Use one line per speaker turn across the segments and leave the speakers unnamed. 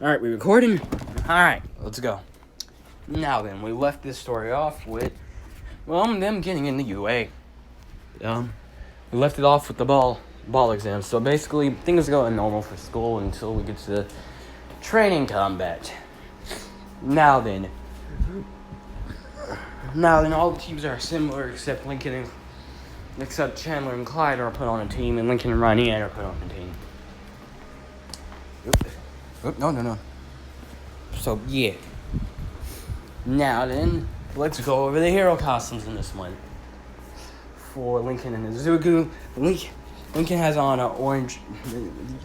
Alright, we recording? Alright, let's go. Now then, we left this story off with, them getting in the UA. We left it off with the ball exam. So basically, things are going normal for school until we get to training combat. Now then, all the teams are similar except Chandler and Clyde are put on a team, and Lincoln and Ronnie are put on a team. No. So, yeah. Now then, let's go over the hero costumes in this one. For Lincoln and Izuku, Lincoln has on an orange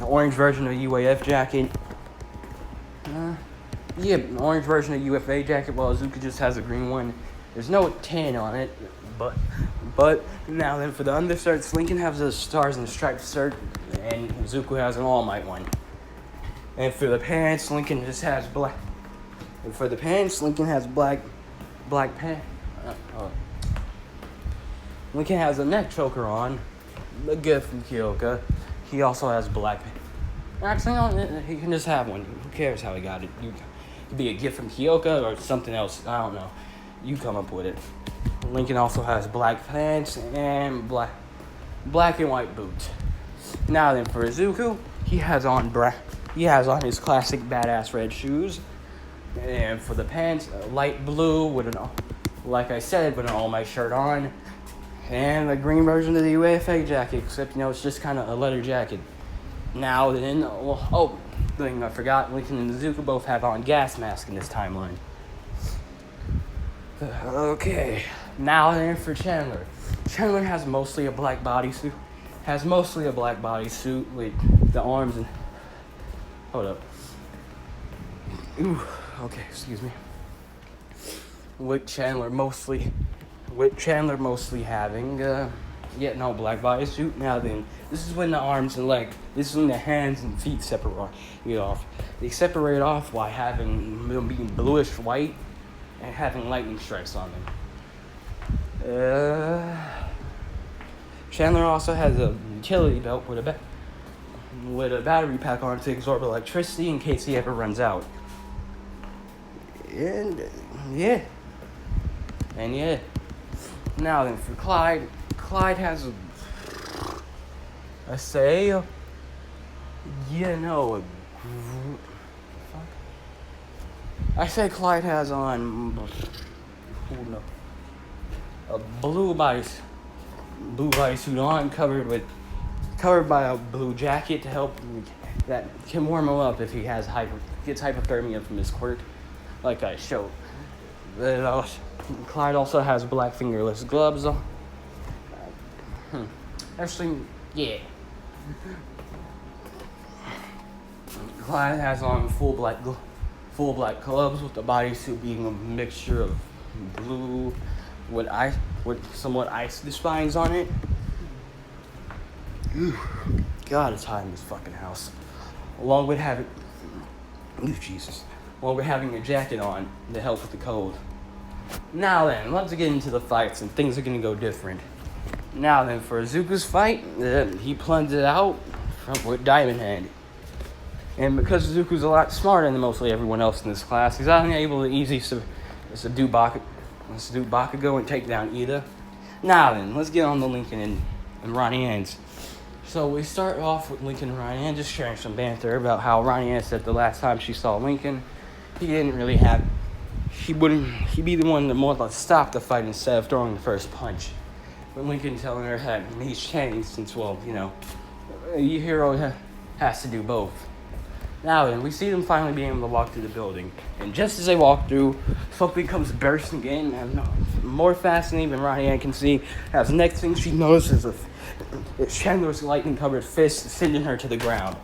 version of a UAF jacket. An orange version of UFA jacket, while Izuku just has a green one. There's no tan on it, but now then, for the undershirts, Lincoln has a Stars and Stripes shirt, and Izuku has an All Might one. And for the pants, Lincoln just has black. And for the pants, Lincoln has black pants. Lincoln has a neck choker on, a gift from Kyoka. He also has black pants. Actually, no, he can just have one. Who cares how he got it? It could be a gift from Kyoka or something else. I don't know. You come up with it. Lincoln also has black pants and black and white boots. Now then, for Izuku, he has on his classic badass red shoes. And for the pants, light blue with an All Might shirt on. And the green version of the UFA jacket, except, it's just kind of a leather jacket. Now then, thing I forgot, Lincoln and Izuku both have on gas masks in this timeline. Okay, now then for Chandler. Chandler has mostly a black bodysuit. With the arms and... Hold up. Ooh, okay, excuse me. With Chandler mostly having, black bodysuit. Now then, this is when the arms and legs, this is when the hands and feet separate off. They separate off while having them being bluish white and having lightning strikes on them. Chandler also has a utility belt with a battery pack on to absorb electricity in case he ever runs out. And yeah. Now then, for Clyde has Clyde has on a blue bodysuit on, covered by a blue jacket to help that can warm him up if he gets hypothermia from his quirk, like I showed. Clyde also has black fingerless gloves on. Actually, yeah. Clyde has on full black gloves, with the bodysuit being a mixture of blue with somewhat ice designs on it. Ooh, God, it's hot in this fucking house. Along with having a jacket on to help with the cold. Now then, let's get into the fights, and things are gonna go different. Now then, for Izuku's fight, he plunged it out with Diamond Hand. And because Izuku's a lot smarter than mostly everyone else in this class, he's only able to easily subdue Bakugo and take down Ida. Now then, let's get on the Lincoln and Ronnie ends. So we start off with Lincoln and Ronnie Ann just sharing some banter about how Ronnie Ann said the last time she saw Lincoln, he'd be the one to more like stop the fight instead of throwing the first punch. But Lincoln telling her that he's changed since, a hero has to do both. Now then, we see them finally being able to walk through the building. And just as they walk through, something comes bursting in, and more fascinating than Ronnie Ann can see, as the next thing she notices is Chandler's lightning-covered fist sending her to the ground.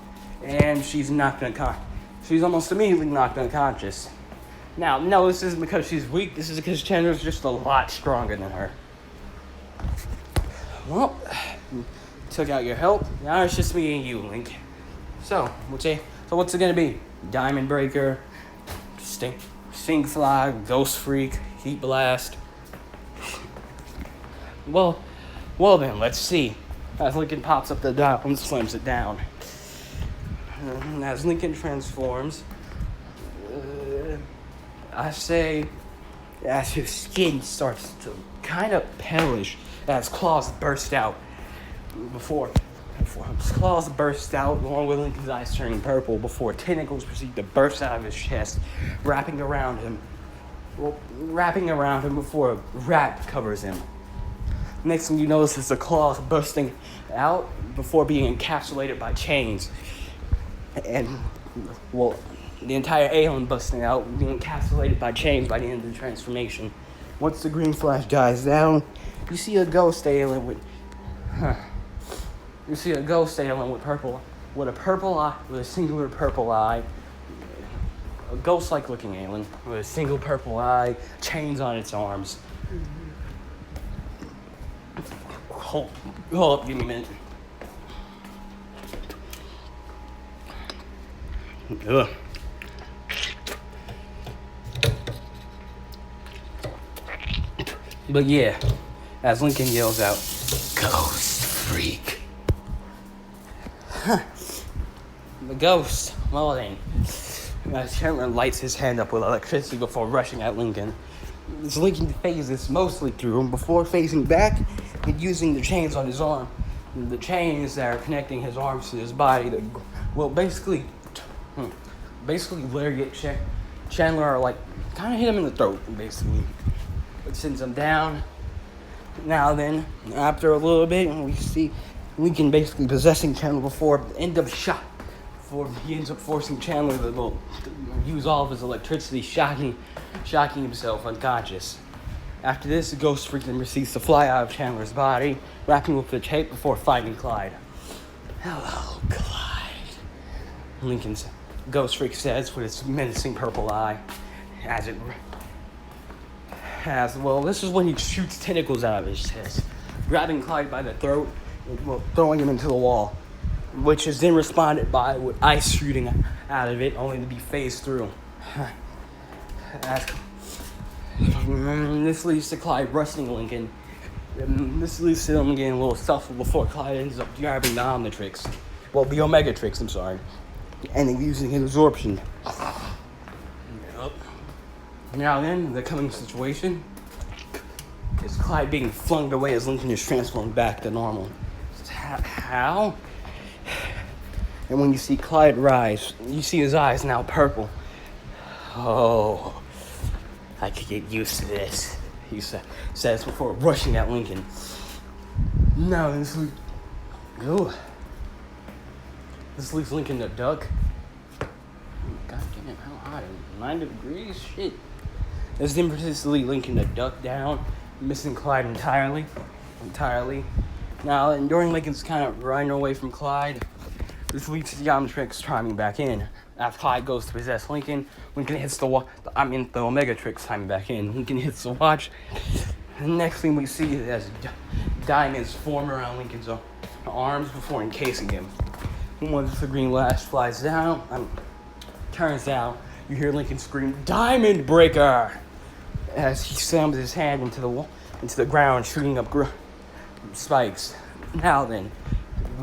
And she's almost immediately knocked unconscious. Now, no, this isn't because she's weak. This is because Chandler's just a lot stronger than her. Well, took out your help. Now it's just me and you, Link. So what's it gonna be? Diamond Breaker, Sting Fly, Ghost Freak, Heat Blast. Well then, let's see. As Lincoln pops up the dial and slams it down. As Lincoln transforms, I say, as his skin starts to kind of palish, as claws burst out. Before his claws burst out, along with Lincoln's eyes turning purple, before tentacles proceed to burst out of his chest, wrapping around him before a rat covers him. Next thing you notice is the claws bursting out before being encapsulated by chains. And, well, the entire alien busting out, being encapsulated by chains by the end of the transformation. Once the green flash dies down, you see a ghost alien with a purple eye, with a singular purple eye. A ghost-like looking alien with a single purple eye, chains on its arms. Hold up, give me a minute. Ugh. But yeah, as Lincoln yells out, "Ghost freak." The ghost, well then, Chandler lights his hand up with electricity before rushing at Lincoln. As Lincoln phases mostly through him before phasing back and using the chains on his arm. The chains that are connecting his arms to his body to, well, basically literally get Chandler, or like, kind of hit him in the throat, basically. It sends him down. Now then, after a little bit, we see Lincoln basically possessing Chandler before he ends up forcing Chandler to use all of his electricity, shocking himself unconscious. After this, the ghost freak then proceeds to fly out of Chandler's body, wrapping with the tape before finding Clyde. "Hello, Clyde," Lincoln's ghost freak says with its menacing purple eye. This is when he shoots tentacles out of his chest, grabbing Clyde by the throat, throwing him into the wall, which is then responded by with ice shooting out of it, only to be phased through. This leads to Clyde rushing Lincoln. This leads to them getting a little scuffle before Clyde ends up grabbing the omnitrix. Well, the omnitrix, I'm sorry. And then using his absorption. Yep. Now then, the coming situation is Clyde being flung away as Lincoln is transformed back to normal. How? And when you see Clyde rise, you see his eyes now purple. "Oh, I could get used to this," he says before rushing at Lincoln. Now this leaves Lincoln to duck. God damn, how hot? 90 degrees? Shit. This then proceeds to lead Lincoln to duck down, missing Clyde entirely. Now, and during Lincoln's kind of running away from Clyde, this leads to the omnitrix chiming back in. After Clyde goes to possess Lincoln hits the omnitrix chiming back in. Lincoln hits the watch. The next thing we see is as diamonds form around Lincoln's arms before encasing him. Once the green lash flies down, turns out you hear Lincoln scream, "Diamond Breaker!" as he slams his hand into the ground, shooting up spikes. Now then,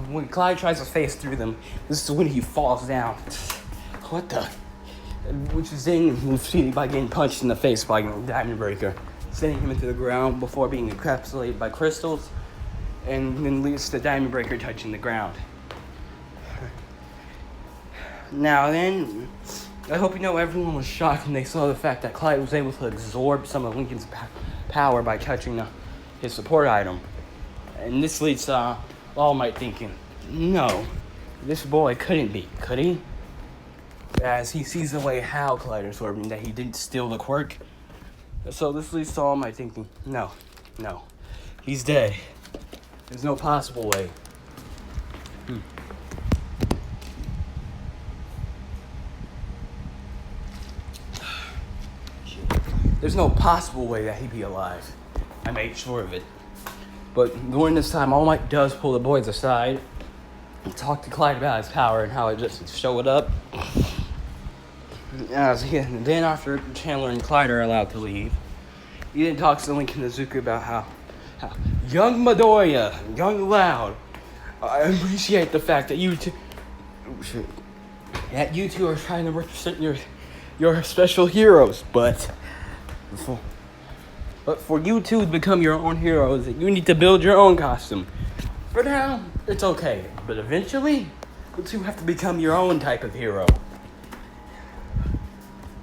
when Clyde tries to phase through them, this is when he falls down. What the? Which is then defeated by getting punched in the face by Diamond Breaker, sending him into the ground before being encapsulated by crystals, and then leads to Diamond Breaker touching the ground. Now then, I hope you know everyone was shocked when they saw the fact that Clyde was able to absorb some of Lincoln's power by touching his support item. And this leads to All Might thinking, no, this boy couldn't be, could he? As he sees the way how Clyde absorbed him, that he didn't steal the quirk. So this leads to All Might thinking, no, he's dead. There's no possible way. There's no possible way that he'd be alive. I made sure of it. But during this time, All Might does pull the boys aside and talk to Clyde about his power and how it just showed up. And then after Chandler and Clyde are allowed to leave, he then talks to Lincoln and Zuko about how young Midoriya, young Loud, I appreciate the fact that you two are trying to represent your special heroes, but for you two to become your own heroes, you need to build your own costume. For now, it's okay, but eventually, you two have to become your own type of hero.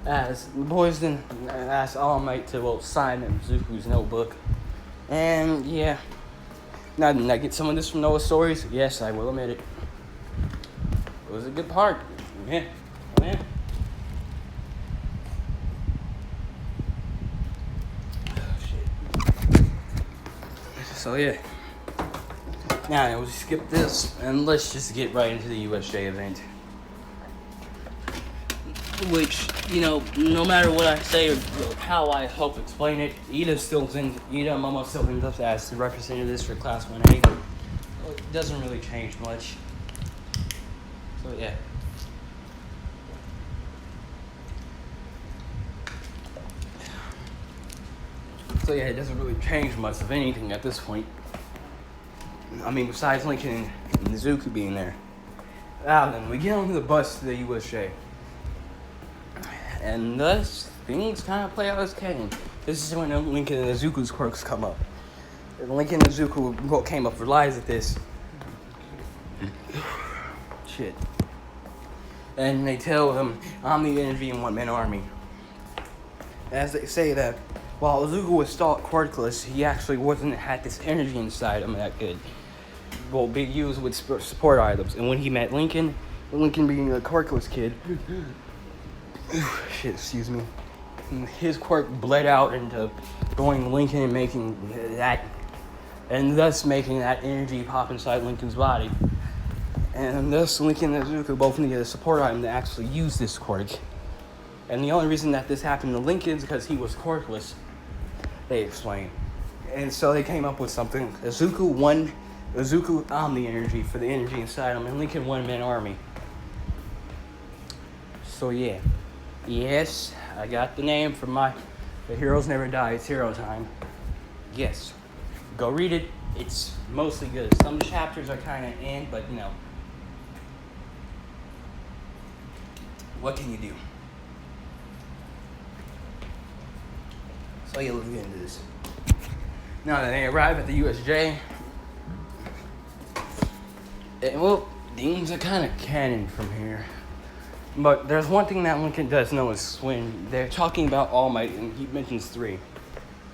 As the boys then asked All Might to sign in Zuko's notebook, and yeah. Now, did I get some of this from Noah's stories? Yes, I will admit it. It was a good part. Yeah. Yeah. So yeah. Now we'll skip this and let's just get right into the USJ event. Which, no matter what I say or how I help explain it, Ida Momo still ends up as the representative for Class 1A. It doesn't really change much. So yeah. It doesn't really change much of anything at this point. I mean, besides Lincoln and Zuko being there. Then we get on the bus to the USJ. And thus, things kind of play out as canon. This is when Lincoln and Zuko's quirks come up. Lincoln and Zuko came up realized at this. Shit. And they tell him, I'm the energy in one-man army. As they say that, while Zuko was quirkless, he actually had this energy inside him that could be used with support items. And when he met Lincoln being a quirkless kid, excuse me, his quirk bled out into going Lincoln and making that, and thus making that energy pop inside Lincoln's body. And thus Lincoln and Zuko both needed a support item to actually use this quirk. And the only reason that this happened to Lincoln is because he was quirkless, they explain. And so they came up with something. Zuko Omni energy for the energy inside him, and Lincoln one-man army. So yeah. Yes, I got the name from The Heroes Never Die, it's Hero Time. Yes. Go read it. It's mostly good. Some chapters are kind of but what can you do? So yeah, let's get into this. Now that they arrive at the USJ, things are kind of canon from here. But there's one thing that Lincoln does know is when they're talking about All Might, and he mentions 3.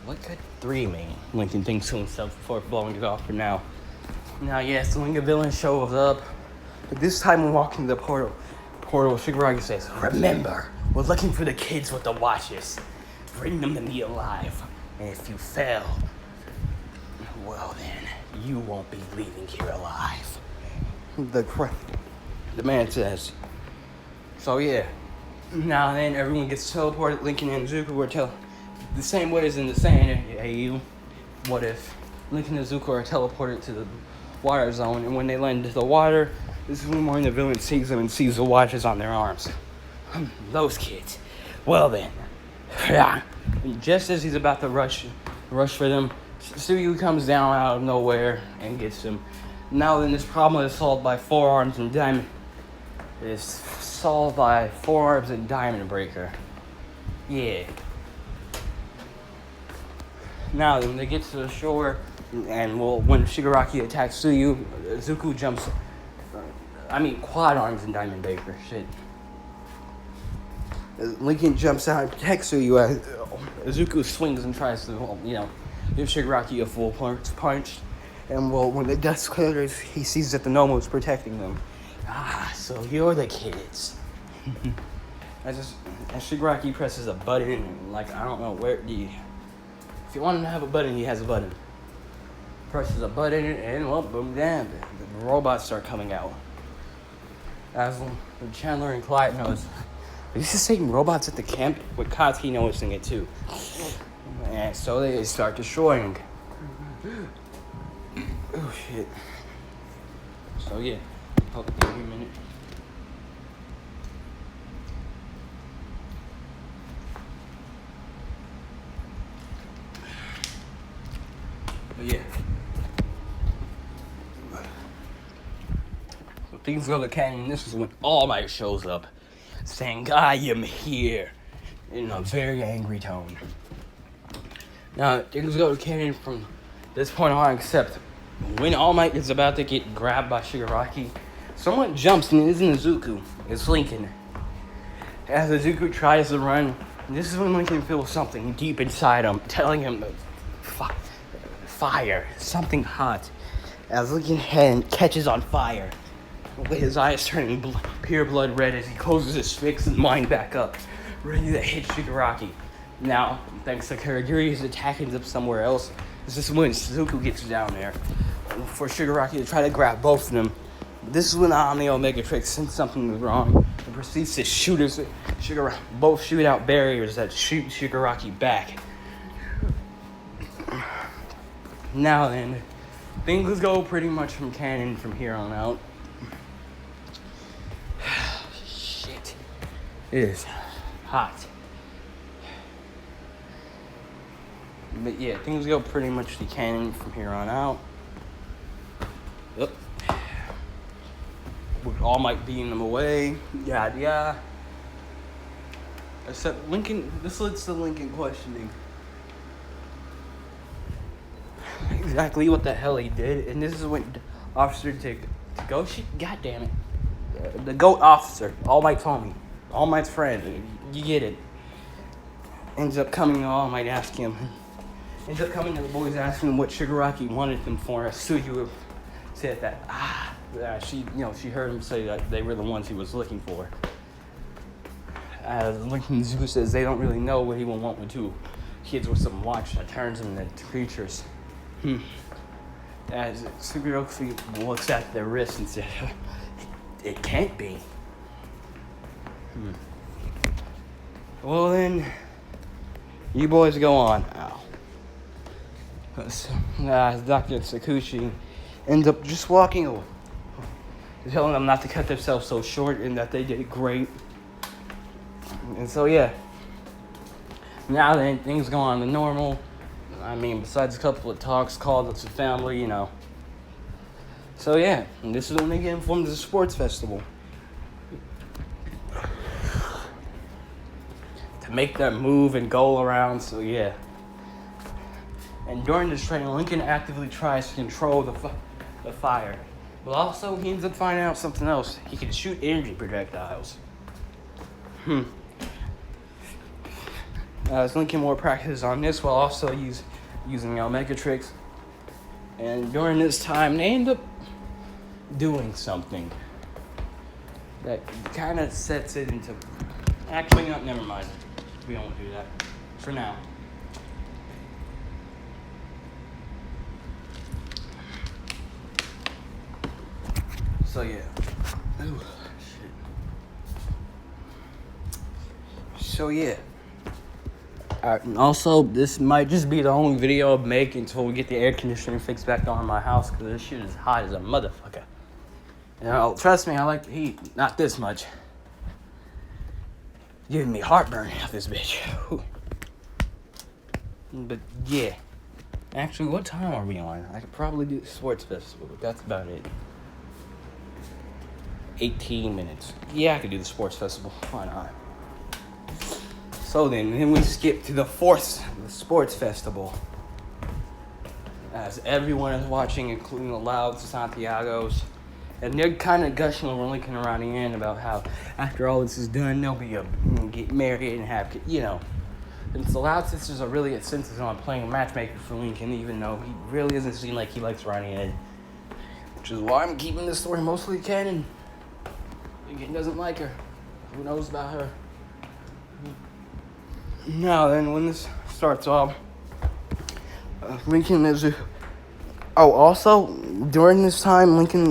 What could 3 mean? Lincoln thinks to himself before blowing it off for now. Now, yes, the Lincoln villain shows up. But this time when walking to the portal, Shigaraki says, remember, we're looking for the kids with the watches. Bring them to me alive. And if you fail, well then, you won't be leaving here alive. The man says. So yeah. Now then, everyone gets teleported. Lincoln and Zuko were the same way as in the saying, hey you, what if Lincoln and Zuko are teleported to the water zone, and when they land into the water, this is when the villain sees them and sees the watches on their arms. Those kids. Well then. Just as he's about to rush for them, Suyu comes down out of nowhere and gets him. Now then, this problem is solved by Four-Arms and Diamond Breaker. Yeah. Now then, they get to the shore, and when Shigaraki attacks Suyu, Zuko jumps. Quad Arms and Diamond Breaker. Shit. Lincoln jumps out and protects Suyu. Zuko swings and tries to, give Shigaraki a full punch. And when the dust clears, he sees that the Nomo is protecting them. So you're the kids. As Shigaraki presses a button, I don't know where if you want him to have a button, he has a button. Presses a button, and boom, damn, the robots start coming out. As Chandler and Clyde knows, he's just saying robots at the camp, with Katsuki noticing it too. And so they start destroying. Oh shit. So yeah, hold on, give me a minute. But yeah. So things go to canon. This is when All Might shows up. saying, I am here, in a very angry tone. Now, things go to canon from this point on, except when All Might is about to get grabbed by Shigaraki, someone jumps and it isn't Izuku, it's Lincoln. As Izuku tries to run, this is when Lincoln feels something deep inside him, telling him fire, something hot. As Lincoln's hand catches on fire, with his eyes turning pure blood red as he closes his fixed mind back up, ready to hit Shigaraki. Now, thanks to Karagiri, he's attacking them somewhere else. This is when Suzuku gets down there for Shigaraki to try to grab both of them. This is when the omnitrix senses something was wrong and proceeds to shoot Shigaraki. Both shoot out barriers that shoot Shigaraki back. Now then, things go pretty much from canon from here on out. Shit. It is hot. But yeah, things go pretty much to canon from here on out. Yep. With All Might beating them away. Yeah. Except Lincoln, this leads to Lincoln questioning exactly what the hell he did. And this is when Officer Tagoshi, god damn it. The GOAT officer, All Might's homie, All Might's friend, you get it. Ends up coming to All Might, asking him. Ends up coming to the boys asking him what Shigaraki wanted them for. Suyu said that she heard him say that they were the ones he was looking for. As Lincoln Zoo says, they don't really know what he will want with two kids with some watch that turns them into creatures. As Sugaroku looks at their wrists and says, it can't be. Well then, you boys go on. Dr. Tsukushi ends up just walking away, telling them not to cut themselves so short and that they did great. And so yeah, now then things go on to normal. I mean, besides a couple of talks, calls to family, So yeah, and this is when they get informed of the sports festival. To make that move and go around, so yeah. And during this training, Lincoln actively tries to control the fire. But also, he ends up finding out something else. He can shoot energy projectiles. As Lincoln more practices on this while also using omnitrix. And during this time, they end up doing something that kind of sets it into... Actually, no, never mind. We don't do that for now. So yeah. Ooh, shit. So yeah. And also, this might just be the only video I'll make until we get the air conditioning fixed back on in my house, because this shit is hot as a motherfucker. Trust me, I like the heat. Not this much. Giving me heartburn out this bitch. Whew. But yeah. Actually, what time are we on? I could probably do the sports festival, but that's about it. 18 minutes. Yeah, I could do the sports festival. Why not? So then we skip to the sports festival. As everyone is watching, including the Louds, Santiagos. And they're kind of gushing over Lincoln around the end about how after all this is done, they'll get married and have kids, And the Loud sisters are really at senses on playing matchmaker for Lincoln, even though he really doesn't seem like he likes Ronnie Ed. Which is why I'm keeping this story mostly canon. Lincoln doesn't like her. Who knows about her? Now then, when this starts off, Lincoln is... also, during this time, Lincoln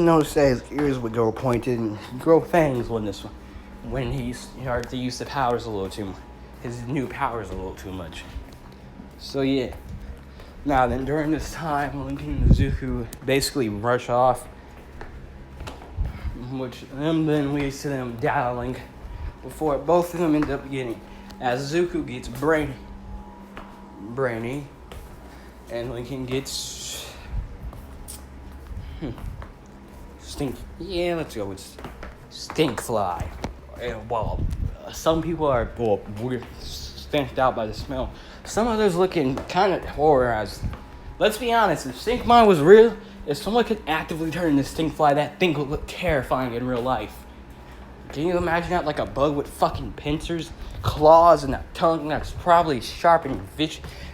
noticed that his ears would grow pointed and grow fangs when he started to use the powers a little too much. His new powers a little too much. So yeah. Now then, during this time, Lincoln and Izuku basically rush off, which then leads to them battling before both of them end up getting, as Izuku gets brainy, and Lincoln gets stink. Yeah, let's go with stink fly. well, some people are weird, stamped out by the smell. Some others looking kind of horror as. Let's be honest, if stink mine was real, if someone could actively turn into stink fly, that thing would look terrifying in real life. Can you imagine that, like a bug with fucking pincers, claws, and a tongue that's probably sharp and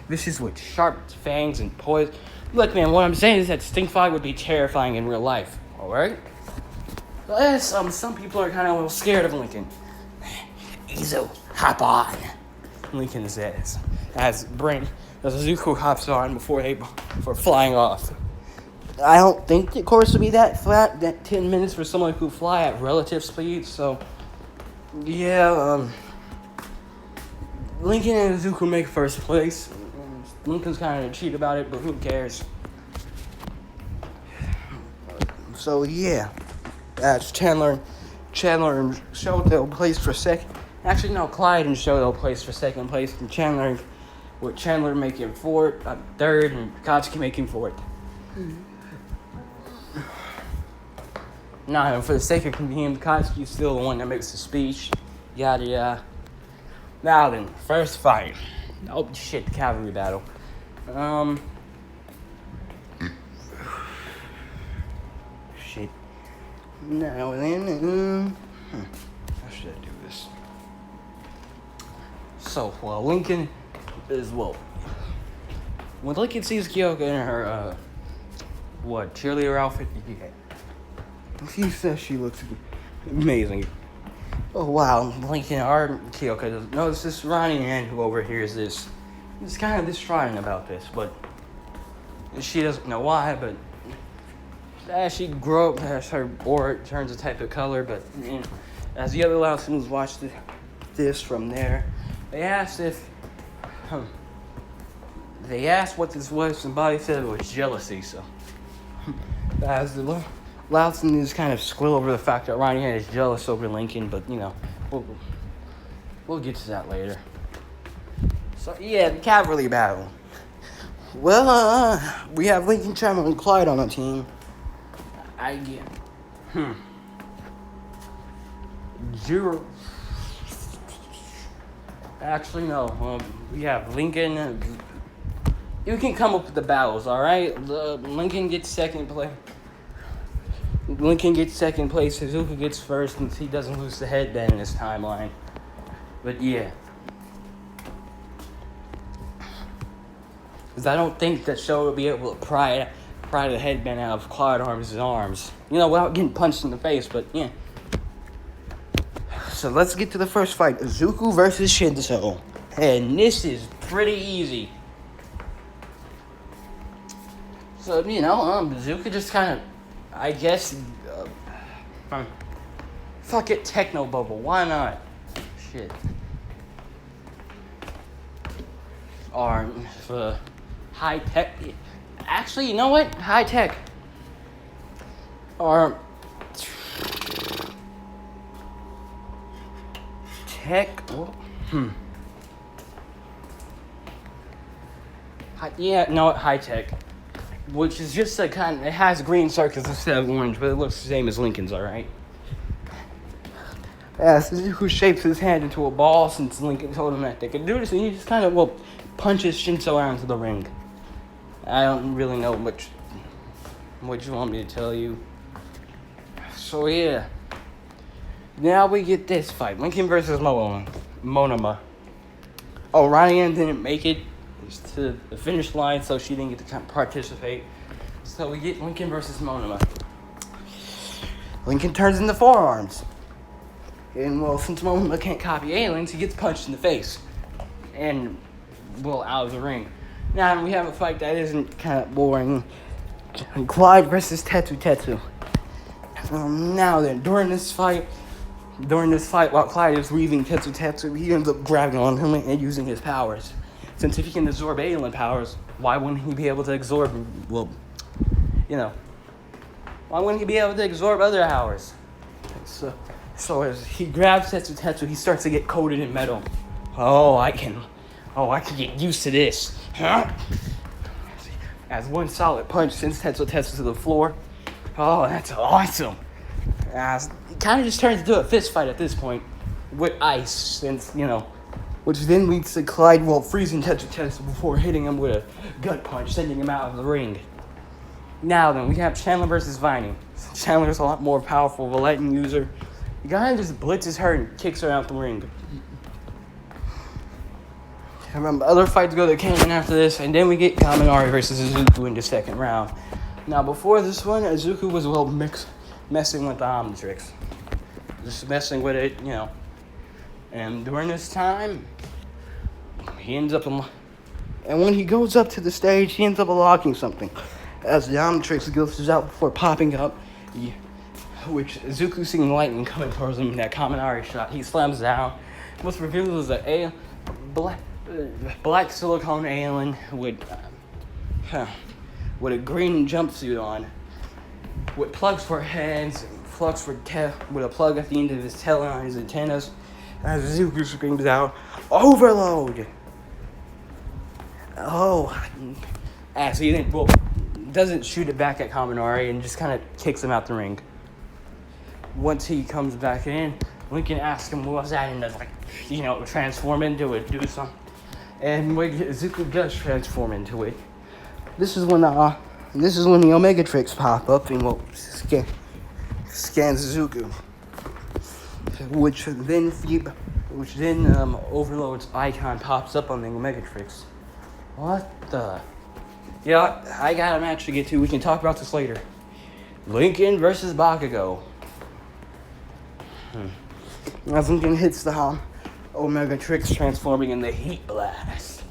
vicious with sharp fangs and poison? Look, man, what I'm saying is that stink fly would be terrifying in real life. All right. Yes, some people are kind of a little scared of Lincoln. Izo, hop on. Lincoln says, as Zuko hops on before flying off. I don't think the course would be that flat, that 10 minutes for someone who fly at relative speed, so, yeah, Lincoln and Zuko make first place. Lincoln's kind of a cheat about it, but who cares? So, yeah, that's Chandler and Shoto placed for second. Actually, no, Clyde and Shoto placed for second place, and Chandler making third, and Katsuki making fourth. Now, for the sake of convenience, Katsuki's still the one that makes the speech. Yada yada. Now then, first fight. Oh shit, the cavalry battle. Shit. Now then, how should I do this? So, Lincoln is, when Lincoln sees Kyoko in her, cheerleader outfit, he says she looks amazing. Oh, wow, Lincoln or Kyoko doesn't notice this. Ronnie Ann, who overhears this, is kind of distraught about this, but she doesn't know why, but as she grows up, as her aura turns a type of color, but as the other loud students watch this from there, they asked what this was, and Bobby said it was jealousy, so as the loud students kind of squill over the fact that Ronnie Ann is jealous over Lincoln, but we'll get to that later. So yeah, the cavalry battle. Well, we have Lincoln, Chandler, and Clyde on the team. Zero. Actually, no. We have Lincoln. You can come up with the battles, all right? Lincoln gets second place. Suzuka gets first, and he doesn't lose the headband in his timeline. But yeah. Because I don't think that Show will be able to pry the headband out of Clyde Arms' arms. Without getting punched in the face, but yeah. So let's get to the first fight. Zuko versus Shinzo. And this is pretty easy. So, Zuko just kind of, I guess, fuck it, Techno Bubble. Why not? Shit. Or, for high tech. Actually, you know what? High tech. Or tech. High tech. Which is just it has green circles instead of orange, but it looks the same as Lincoln's, alright? Who shapes his hand into a ball since Lincoln told him that they could do this, and he just kind of, punches Shinzo out into the ring. I don't really know what you want me to tell you. So, yeah. Now we get this fight. Lincoln versus Monoma. Oh, Ryan didn't make it to the finish line, so she didn't get to participate. So we get Lincoln versus Monoma. Lincoln turns into forearms. And, since Monoma can't copy aliens, he gets punched in the face. And, out of the ring. Now we have a fight that isn't kind of boring. Clyde versus Tetsu. Now then, during this fight, while Clyde is weaving Tetsu, he ends up grabbing on him and using his powers. Since if he can absorb alien powers, why wouldn't he be able to absorb, why wouldn't he be able to absorb other powers? So as he grabs Tetsu, he starts to get coated in metal. I can get used to this. Huh? As one solid punch sends Tetsu to the floor. Oh, that's awesome. It kind of just turns into a fist fight at this point. with ice, since, which then leads to Clyde, freezing Tetra before hitting him with a gut punch, sending him out of the ring. Now then, we have Chandler versus Viney. Chandler's a lot more powerful of a lightning user. The guy just blitzes her and kicks her out the ring. I remember other fights go to Canyon after this, and then we get Kaminari versus Izuku in the second round. Now, before this one, Izuku was messing with the omnitrix. Just messing with it, And during this time, he ends up... And when he goes up to the stage, he ends up unlocking something. As the omnitrix glitches out before popping up, which Izuku seeing lightning coming towards him in that Kaminari shot. He slams down. What's revealed is a black silicone alien with a green jumpsuit on, with plugs for heads, plugs for with a plug at the end of his tail on his antennas. As Izuku screams out, "Overload!" Oh, as he doesn't shoot it back at Kaminari and just kind of kicks him out the ring. Once he comes back in, Lincoln asks him what was that, and transform into it, do something. And when Izuku does transform into it, this is when the omnitrix pop up and scans Izuku, which then Overload's icon pops up on the omnitrix. What the? Yeah, I got a match to get to. We can talk about this later. Lincoln versus Bakugo. As Lincoln hits the omnitrix, transforming in the Heat Blast.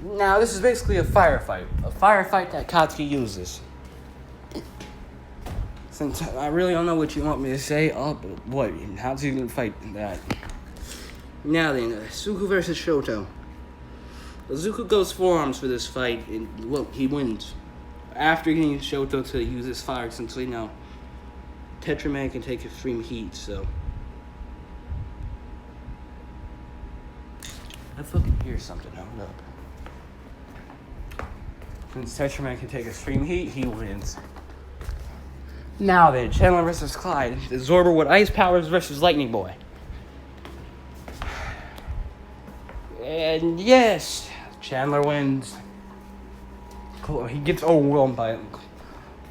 Now, this is basically a firefight. A firefight that Katsuki uses. Since I really don't know what you want me to say, how's he gonna fight that? Now then, Izuku versus Shoto. Izuku goes forearms for this fight, and he wins. After getting Shoto to use his fire, since we know Tetra Man can take extreme heat, so. I fucking hear something. Hold up. Since Tetra Man can take extreme heat, he wins. Now then, Chandler versus Clyde. The Zorber with ice powers versus Lightning Boy. And yes, Chandler wins. He gets overwhelmed by it.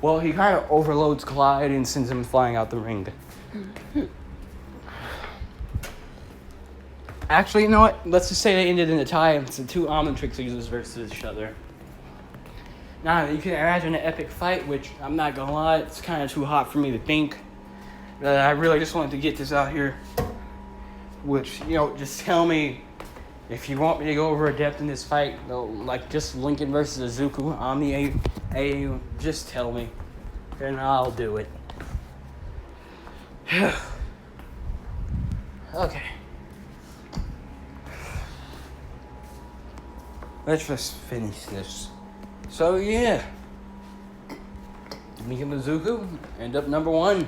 Well, he kind of overloads Clyde and sends him flying out the ring. Actually, you know what? Let's just say they ended in a tie. It's the two omnitrix users versus each other. Now, you can imagine an epic fight, which I'm not gonna lie, it's kind of too hot for me to think. I really just wanted to get this out here. Which, just tell me if you want me to go over a depth in this fight, like just Lincoln versus Izuku, Omni AU, just tell me, and I'll do it. Okay. Let's just finish this. So yeah, me and Izuku end up number one.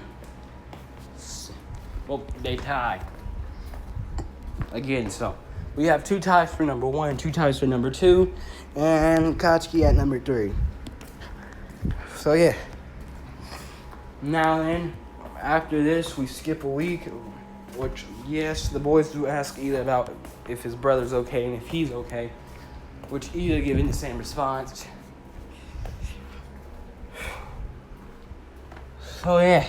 Well, they tie. Again, so we have 2 ties for number 1, 2 ties for number 2, and Katsuki at number 3. So yeah. Now then, after this, we skip a week, which, yes, the boys do ask either about if his brother's okay and if he's okay, which either giving the same response. So yeah.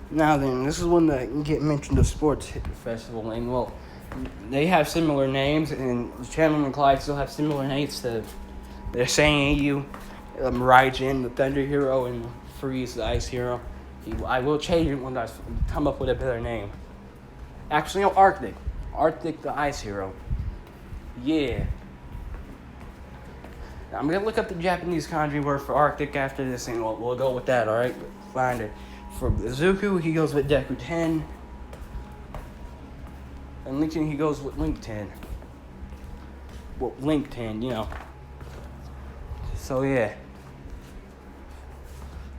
Now then, this is one that can get mentioned the sports festival, and they have similar names, and Chandler and Clyde still have similar names to they're saying you, Raijin, the Thunder Hero, and Freeze, the Ice Hero. I will change it when I come up with a better name. Actually, no, Arctic, the Ice Hero. Yeah. I'm gonna look up the Japanese kanji word for Arctic after this, and we'll go with that. All right, find it. For Izuku, he goes with Deku 10. And Lincoln, he goes with Link 10. Well, Link 10, So, yeah.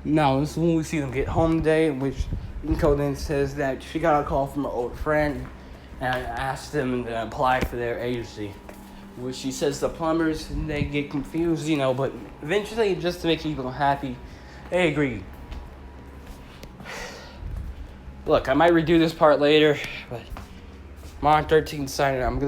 Now, this is when we see them get home today, which Inko then says that she got a call from an old friend and asked them to apply for their agency. Which she says the plumbers, they get confused, but eventually, just to make people happy, they agree. Look, I might redo this part later, but Mon 13 signing. I'm gonna